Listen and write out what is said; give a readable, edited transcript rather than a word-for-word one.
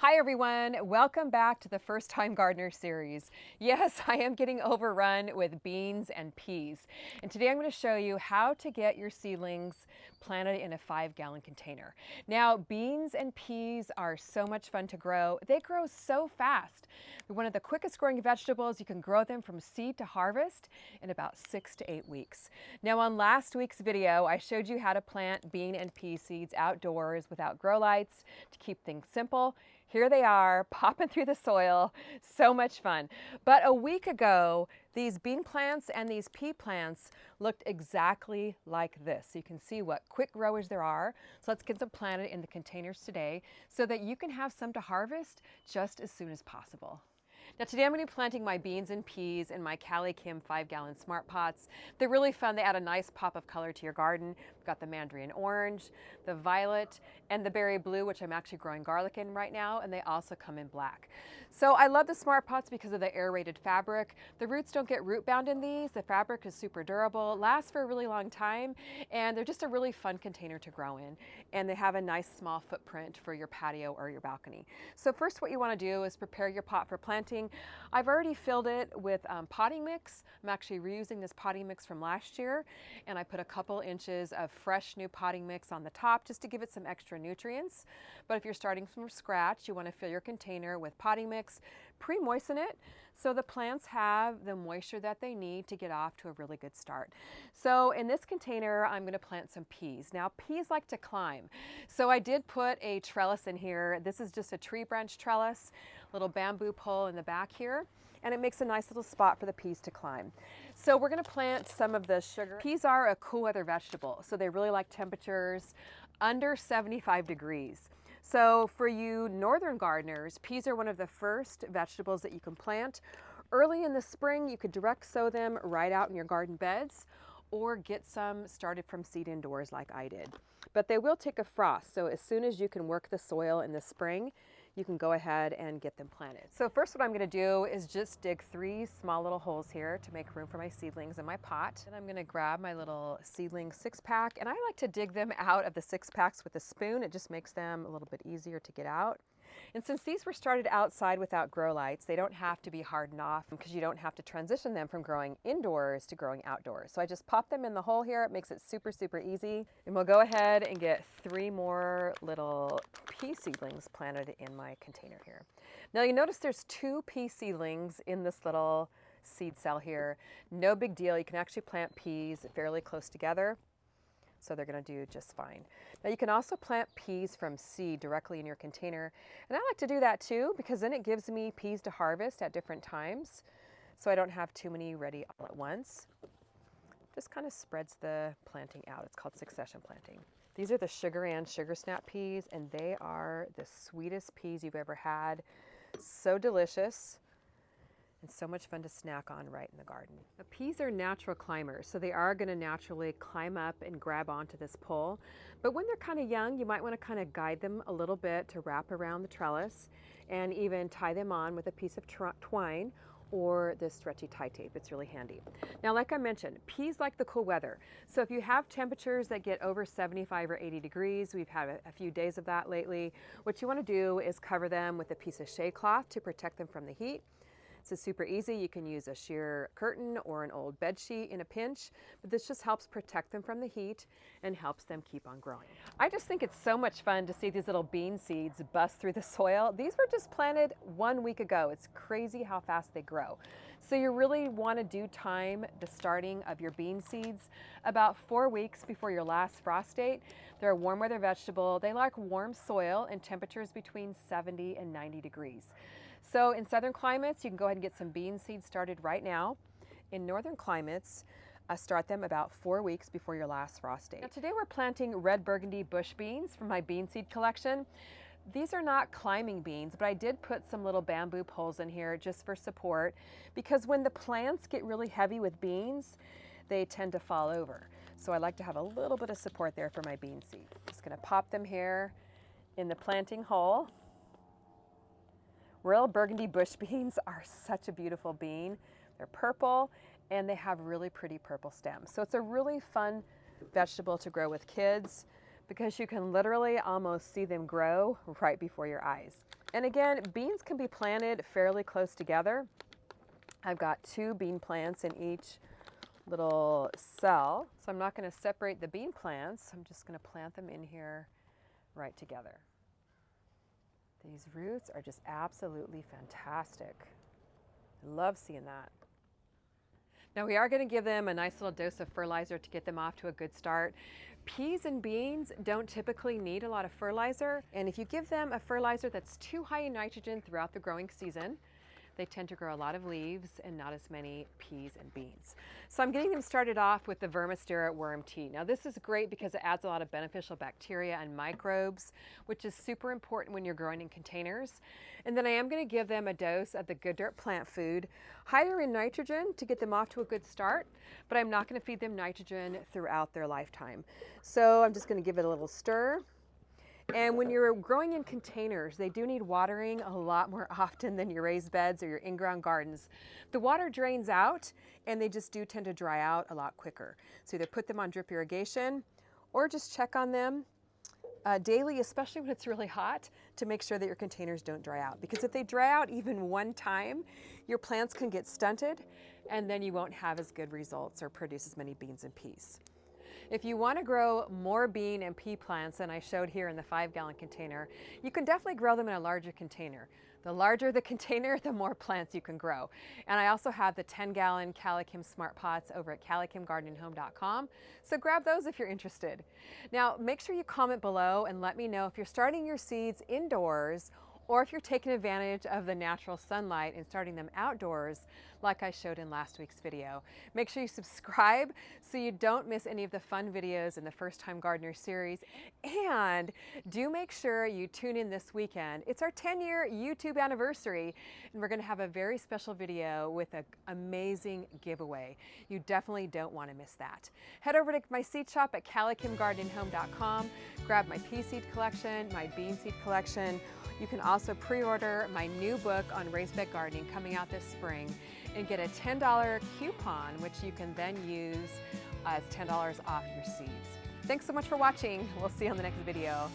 Hi everyone, welcome back to the First Time Gardener series. Yes, I am getting overrun with beans and peas. And today I'm going to show you how to get your seedlings planted in a 5-gallon container. Now, beans and peas are so much fun to grow. They grow so fast. They're one of the quickest growing vegetables. You can grow them from seed to harvest in about 6 to 8 weeks. Now, on last week's video, I showed you how to plant bean and pea seeds outdoors without grow lights to keep things simple. Here they are, popping through the soil. So much fun. But a week ago, these bean plants and these pea plants looked exactly like this. So you can see what quick growers there are. So let's get them planted in the containers today so that you can have some to harvest just as soon as possible. Now today I'm going to be planting my beans and peas in my CaliKim 5-gallon smart pots. They're really fun. They add a nice pop of color to your garden. We've got the mandarin orange, the violet, and the berry blue, which I'm actually growing garlic in right now, and they also come in black. So I love the smart pots because of the aerated fabric. The roots don't get root bound in these. The fabric is super durable, lasts for a really long time, and they're just a really fun container to grow in. And they have a nice small footprint for your patio or your balcony. So first what you want to do is prepare your pot for planting. I've already filled it with potting mix. I'm actually reusing this potting mix from last year, and I put a couple inches of fresh new potting mix on the top just to give it some extra nutrients. But if you're starting from scratch, you want to fill your container with potting mix, pre-moisten it so the plants have the moisture that they need to get off to a really good start. So in this container, I'm going to plant some peas. Now, peas like to climb. So I did put a trellis in here. This is just a tree branch trellis, little bamboo pole in the back here, and it makes a nice little spot for the peas to climb. So we're going to plant some of the sugar. Peas are a cool weather vegetable, so they really like temperatures under 75 degrees. So for you northern gardeners, peas are one of the first vegetables that you can plant. Early in the spring, you could direct sow them right out in your garden beds or get some started from seed indoors like I did. But they will take a frost, so as soon as you can work the soil in the spring, you can go ahead and get them planted. So first what I'm going to do is just dig 3 small little holes here to make room for my seedlings in my pot. Then I'm going to grab my little seedling 6-pack, and I like to dig them out of the 6-packs with a spoon. It just makes them a little bit easier to get out. And since these were started outside without grow lights, they don't have to be hardened off because you don't have to transition them from growing indoors to growing outdoors. So I just pop them in the hole here. It makes it super, super easy. And we'll go ahead and get 3 more little pea seedlings planted in my container here. Now you notice there's 2 pea seedlings in this little seed cell here. No big deal. You can actually plant peas fairly close together, so they're going to do just fine. Now you can also plant peas from seed directly in your container, and I like to do that too because then it gives me peas to harvest at different times, so I don't have too many ready all at once. Just kind of spreads the planting out. It's called succession planting. These are the sugar snap peas, and they are the sweetest peas you've ever had. So delicious. And so much fun to snack on right in the garden. Now, peas are natural climbers, so they are going to naturally climb up and grab onto this pole. But when they're kind of young, you might want to kind of guide them a little bit to wrap around the trellis and even tie them on with a piece of twine or this stretchy tie tape. It's really handy. Now, like I mentioned, peas like the cool weather. So if you have temperatures that get over 75 or 80 degrees, we've had a few days of that lately, what you want to do is cover them with a piece of shade cloth to protect them from the heat. So super easy. You can use a sheer curtain or an old bed sheet in a pinch, but this just helps protect them from the heat and helps them keep on growing. I just think it's so much fun to see these little bean seeds bust through the soil. These were just planted 1 week ago. It's crazy how fast they grow. So you really want to do time the starting of your bean seeds about 4 weeks before your last frost date. They're a warm weather vegetable. They like warm soil and temperatures between 70 and 90 degrees. So in southern climates, you can go ahead and get some bean seeds started right now. In northern climates, start them about 4 weeks before your last frost date. Now today we're planting red burgundy bush beans from my bean seed collection. These are not climbing beans, but I did put some little bamboo poles in here just for support because when the plants get really heavy with beans, they tend to fall over. So I like to have a little bit of support there for my bean seed. Just going to pop them here in the planting hole. Real burgundy bush beans are such a beautiful bean. They're purple and they have really pretty purple stems. So it's a really fun vegetable to grow with kids because you can literally almost see them grow right before your eyes. And again, beans can be planted fairly close together. I've got 2 bean plants in each little cell, so I'm not going to separate the bean plants. I'm just going to plant them in here right together. These roots are just absolutely fantastic. I love seeing that. Now we are going to give them a nice little dose of fertilizer to get them off to a good start. Peas and beans don't typically need a lot of fertilizer, and if you give them a fertilizer that's too high in nitrogen throughout the growing season, they tend to grow a lot of leaves and not as many peas and beans. So I'm getting them started off with the Vermistera worm tea. Now this is great because it adds a lot of beneficial bacteria and microbes, which is super important when you're growing in containers. And then I am going to give them a dose of the Good Dirt plant food, higher in nitrogen to get them off to a good start, but I'm not going to feed them nitrogen throughout their lifetime. So I'm just going to give it a little stir. And when you're growing in containers, they do need watering a lot more often than your raised beds or your in-ground gardens. The water drains out and they just do tend to dry out a lot quicker. So either put them on drip irrigation or just check on them daily, especially when it's really hot, to make sure that your containers don't dry out. Because if they dry out even one time, your plants can get stunted and then you won't have as good results or produce as many beans and peas. If you want to grow more bean and pea plants than I showed here in the 5-gallon container, you can definitely grow them in a larger container. The larger the container, the more plants you can grow. And I also have the 10-gallon CaliKim Smart Pots over at CaliKimGardenandHome.com, so grab those if you're interested. Now, make sure you comment below and let me know if you're starting your seeds indoors or if you're taking advantage of the natural sunlight and starting them outdoors like I showed in last week's video. Make sure you subscribe so you don't miss any of the fun videos in the First Time Gardener series. And do make sure you tune in this weekend. It's our 10-year YouTube anniversary, and we're going to have a very special video with an amazing giveaway. You definitely don't want to miss that. Head over to my seed shop at CaliKimGardenandHome.com. Grab my pea seed collection, my bean seed collection. You can also pre-order my new book on raised bed gardening coming out this spring and get a $10 coupon, which you can then use as $10 off your seeds. Thanks so much for watching. We'll see you on the next video.